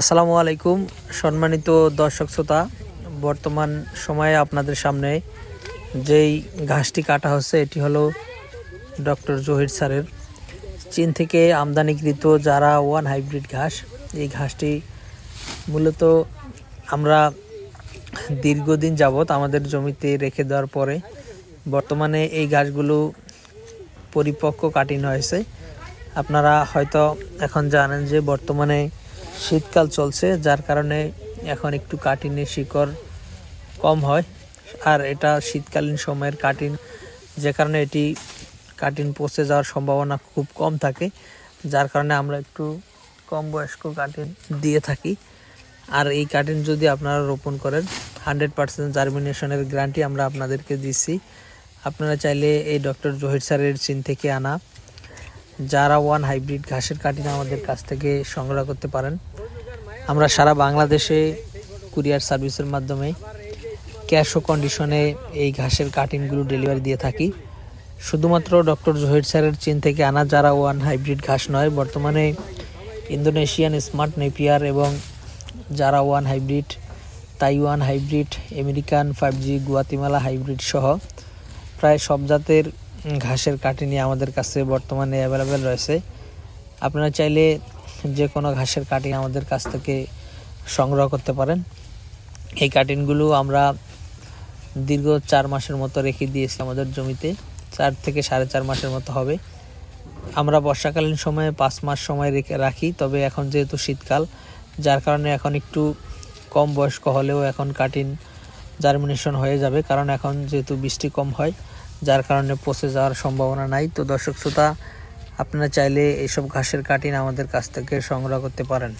আসসালামু আলাইকুম সম্মানিত দর্শক শ্রোতা। বর্তমান সময়ে আপনাদের সামনে যেই ঘাসটি কাটা হচ্ছে এটি হলো ডক্টর জহির স্যারের চীন থেকে আমদানিকৃত যারা ওয়ান হাইব্রিড ঘাস। এই ঘাসটি মূলত আমরা দীর্ঘদিন যাবৎ আমাদের জমিতে রেখে দেওয়ার পরে বর্তমানে এই ঘাসগুলো পরিপক্ক কাটিং হয়েছে। আপনারা হয়তো এখন জানেন যে বর্তমানে শীতকাল চলছে, যার কারণে এখন একটু কাটিনের শিকড় কম হয়। আর এটা শীতকালীন সময়ের কাটিন, যে কারণে এটি কাটিন পচে যাওয়ার সম্ভাবনা খুব কম থাকে, যার কারণে আমরা একটু কম বয়স্ক কাটিন দিয়ে থাকি। আর এই কাটিন যদি আপনারা রোপণ করেন 100% জার্মিনেশনের গ্যারান্টি আমরা আপনাদেরকে দিচ্ছি। আপনারা চাইলে এই ডক্টর জহির স্যারের চীন থেকে আনা যারা ওয়ান হাইব্রিড ঘাসের কাটিন আমাদের কাছ থেকে সংগ্রহ করতে পারেন। আমরা সারা বাংলাদেশে কুরিয়ার সার্ভিসের মাধ্যমে ক্যাশ ও কন্ডিশনে এই ঘাসের কাটিনগুলো ডেলিভারি দিয়ে থাকি। শুধুমাত্র ডক্টর জহির স্যারের চীন থেকে আনা যারা ওয়ান হাইব্রিড ঘাস নয়, বর্তমানে ইন্দোনেশিয়ান স্মার্ট নেপিয়ার এবং যারা one hybrid, Taiwan hybrid, American 5G, Guatemala hybrid সহ প্রায় সব জাতের ঘাসের কাটিনই আমাদের কাছে বর্তমানে অ্যাভেলেবেল রয়েছে। আপনারা চাইলে যে কোনো ঘাসের কাটিন আমাদের কাছ থেকে সংগ্রহ করতে পারেন। এই কাটিনগুলো আমরা দীর্ঘ 4 মাসের মতো রেখে দিয়েছি আমাদের জমিতে, 4 থেকে 4.5 মাসের মতো হবে। আমরা বর্ষাকালীন সময়ে 5 মাস সময় রাখি, তবে এখন যেহেতু শীতকাল, যার কারণে এখন একটু কম বয়স্ক হলেও এখন কাটিন জার্মিনেশন হয়ে যাবে, কারণ এখন যেহেতু বৃষ্টি কম হয়, যার কারণে পচে যাওয়ার সম্ভাবনা নাই। তো দর্শক শ্রোতা, আপনারা চাইলে এইসব ঘাসের কাটিন আমাদের কাছ থেকে সংগ্রহ করতে পারেন।